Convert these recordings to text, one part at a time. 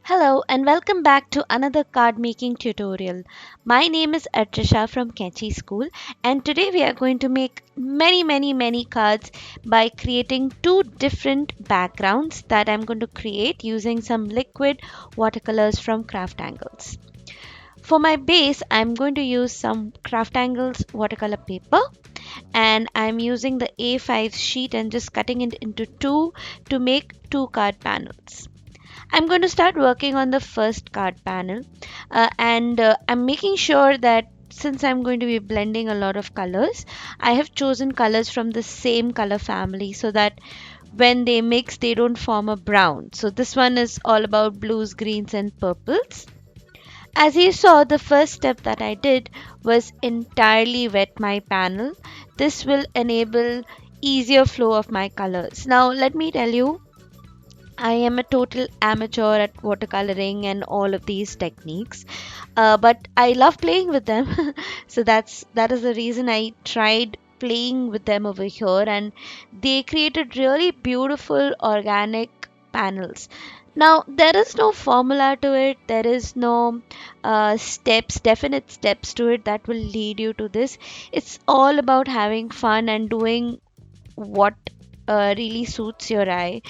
Hello and welcome back to another card making tutorial. My name is Artrisha from Kechi School, and today we are going to make many cards by creating two different backgrounds that I'm going to create using some liquid watercolors from Craftangles. For my base, I'm going to use some Craftangles watercolor paper, and I'm using the A5 sheet and just cutting it into two to make two card panels. I'm going to start working on the first card panel, and I'm making sure that since I'm going to be blending a lot of colors, I have chosen colors from the same color family so that when they mix they don't form a brown. So this one is all about blues, greens and purples. As you saw, the first step that I did was entirely wet my panel. This will enable easier flow of my colors. Now let me tell you, I am a total amateur at watercoloring and all of these techniques, but I love playing with them. So that is the reason I tried playing with them over here, and they created really beautiful organic panels. Now there is no formula to it. There is no definite steps to it that will lead you to this. It's all about having fun and doing what really suits your eye.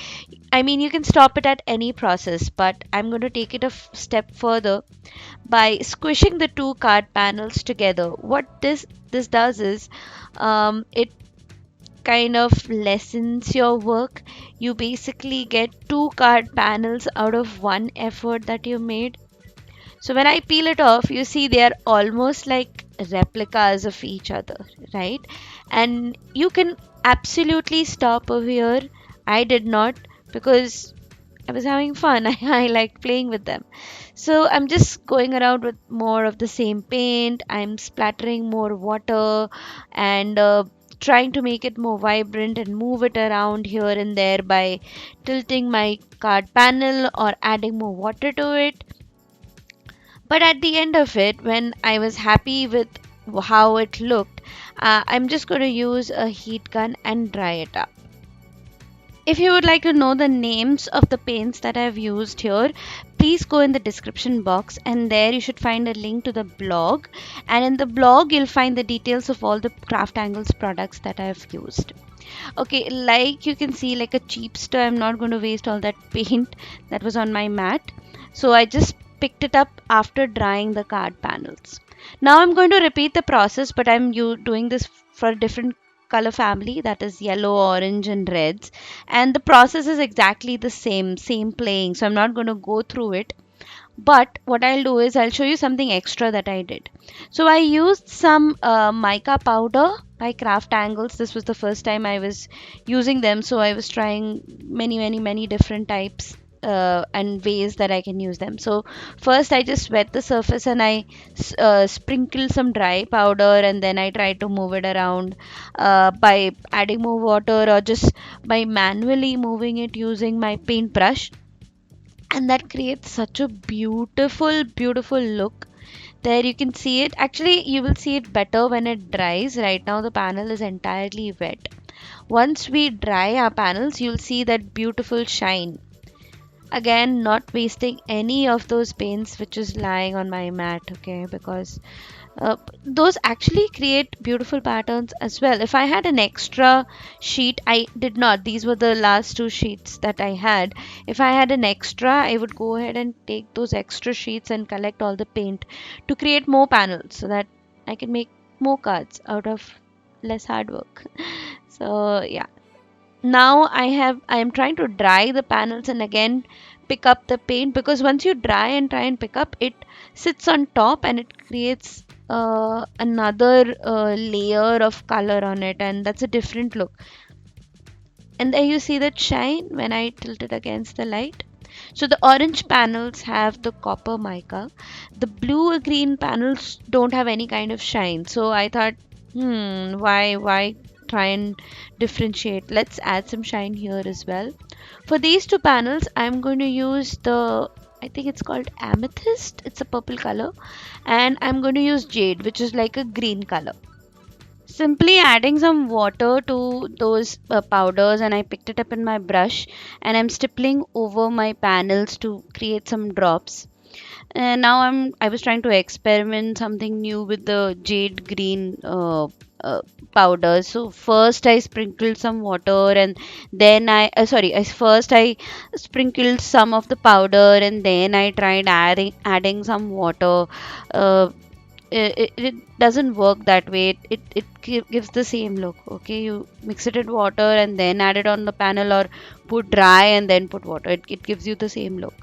I mean, you can stop it at any process, but I'm going to take it a step further by squishing the two card panels together. What this does is, it kind of lessens your work. You basically get two card panels out of one effort that you made. So when I peel it off, you see they are almost like replicas of each other, right? And you can absolutely stop over here. I did not, because I was having fun. I like playing with them. So I'm just going around with more of the same paint. I'm splattering more water and trying to make it more vibrant and move it around here and there by tilting my card panel or adding more water to it. But at the end of it, when I was happy with how it looked, I'm just going to use a heat gun and dry it up. If you would like to know the names of the paints that I've used here, please go in the description box, and there you should find a link to the blog. And in the blog, you'll find the details of all the Craftangles products that I've used. Okay, like you can see, like a cheapster, I'm not going to waste all that paint that was on my mat. So I just picked it up after drying the card panels. Now I'm going to repeat the process, but doing this for a different color family, that is yellow, orange and reds, and the process is exactly the same playing, so I'm not going to go through it. But what I'll do is I'll show you something extra that I did. So I used some mica powder by Craftangles. This was the first time I was using them, so I was trying many different types and ways that I can use them. So first I just wet the surface and I sprinkle some dry powder, and then I try to move it around by adding more water or just by manually moving it using my paintbrush, and that creates such a beautiful look. There you can see it. Actually, you will see it better when it dries. Right now the panel is entirely wet. Once we dry our panels, you'll see that beautiful shine. Again, not wasting any of those paints which is lying on my mat, okay, because those actually create beautiful patterns as well. If I had an extra sheet, I did not, these were the last two sheets that I had. If I had an extra, I would go ahead and take those extra sheets and collect all the paint to create more panels so that I can make more cards out of less hard work. So yeah, now I am trying to dry the panels and again pick up the paint, because once you dry and try and pick up, it sits on top and it creates another layer of color on it, and that's a different look. And there you see that shine when I tilt it against the light. So the orange panels have the copper mica, the blue or green panels don't have any kind of shine. So I thought, why try and differentiate? Let's add some shine here as well. For these two panels, I'm going to use the, I think it's called amethyst. It's a purple color, and I'm going to use jade, which is like a green color. Simply adding some water to those powders, and I picked it up in my brush, and I'm stippling over my panels to create some drops. And now I was trying to experiment something new with the jade green uh, powder. So first I sprinkled some water, and then I first I sprinkled some of the powder, and then I tried adding some water. Uh, it doesn't work that way. It gives the same look. Okay, you mix it in water and then add it on the panel, or put dry and then put water. It gives you the same look.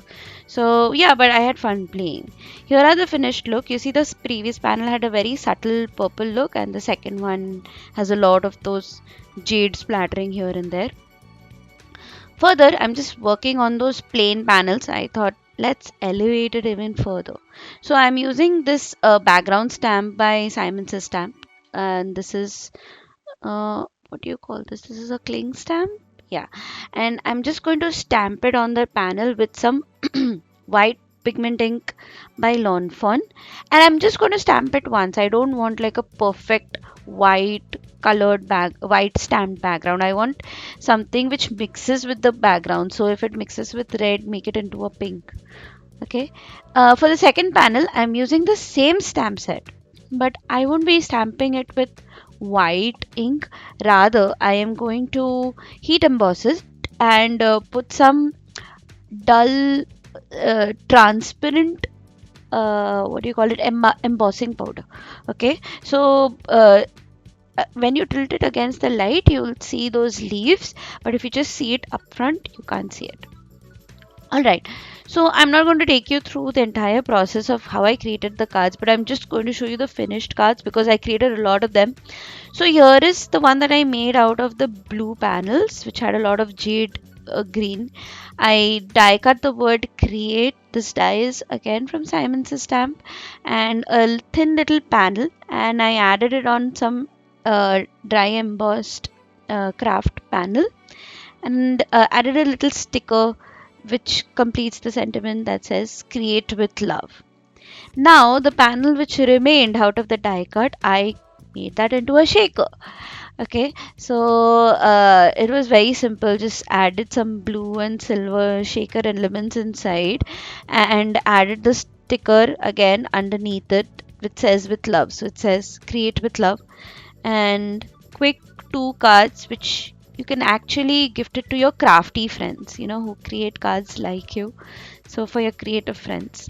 So yeah, but I had fun playing. Here are the finished look. You see, this previous panel had a very subtle purple look, and the second one has a lot of those jade splattering here and there. Further, I'm just working on those plain panels. I thought, let's elevate it even further. So I'm using this background stamp by Simon Says Stamp, and this is what do you call this? This is a cling stamp. Yeah, and I'm just going to stamp it on the panel with some white pigment ink by Lawn Fawn, and I'm just going to stamp it once. I don't want like a perfect white white stamped background. I want something which mixes with the background. So if it mixes with red, make it into a pink. Okay. For the second panel, I'm using the same stamp set, but I won't be stamping it with white ink. Rather, I am going to heat emboss it and put some dull, transparent, what do you call it, embossing powder. Okay, so when you tilt it against the light, you will see those leaves, but if you just see it up front, you can't see it. All right, so I'm not going to take you through the entire process of how I created the cards, but I'm just going to show you the finished cards because I created a lot of them. So here is the one that I made out of the blue panels, which had a lot of jade green. I die cut the word create. This die is again from Simon's stamp, and a thin little panel, and I added it on some dry embossed craft panel, and added a little sticker which completes the sentiment that says create with love. Now the panel which remained out of the die cut, I made that into a shaker. Okay, so it was very simple. Just added some blue and silver shaker elements inside, and added the sticker again underneath it which says with love. So it says create with love, and quick two cards which you can actually gift it to your crafty friends, who create cards like you. So for your creative friends.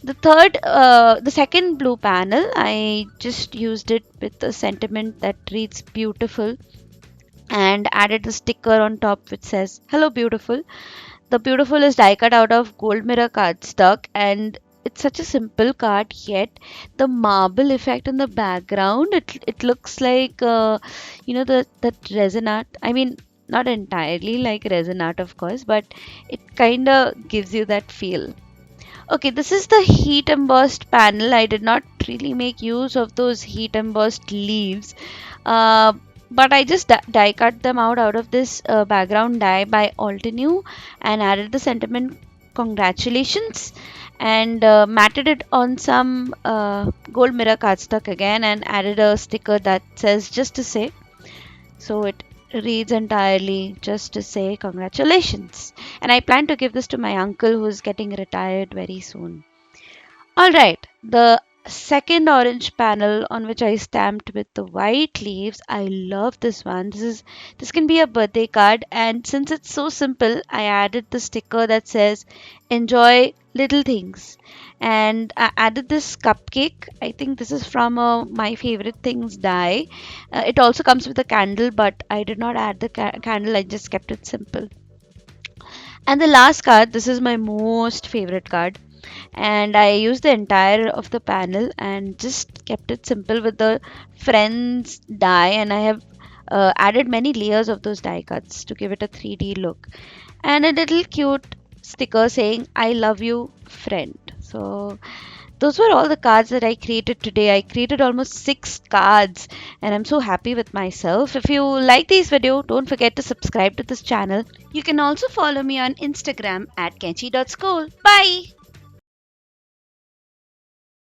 The second blue panel, I just used it with a sentiment that reads beautiful, and added the sticker on top which says hello beautiful. The beautiful is die cut out of gold mirror cardstock, and it's such a simple card, yet the marble effect in the background, it looks like that resin art. I mean, not entirely like resin art, of course, but it kind of gives you that feel. Okay, this is the heat embossed panel. I did not really make use of those heat embossed leaves, uh, but I just die cut them out of this background die by Altenew, and added the sentiment congratulations, and matted it on some gold mirror cardstock again, and added a sticker that says just to say. So it reads entirely just to say congratulations. And I plan to give this to my uncle who's getting retired very soon. Alright, the second orange panel on which I stamped with the white leaves. I love this one. This can be a birthday card, and since it's so simple, I added the sticker that says enjoy little things. And I added this cupcake. I think this is from a my favorite things die. It also comes with a candle, but I did not add the candle. I just kept it simple. And the last card, this is my most favorite card, and I used the entire of the panel and just kept it simple with the friends die, and I have added many layers of those die cuts to give it a 3D look, and a little cute sticker saying I love you friend. So those were all the cards that I created today. I created almost 6 cards, and I'm so happy with myself. If you like this video, don't forget to subscribe to this channel. You can also follow me on Instagram at kenchi.school. Bye!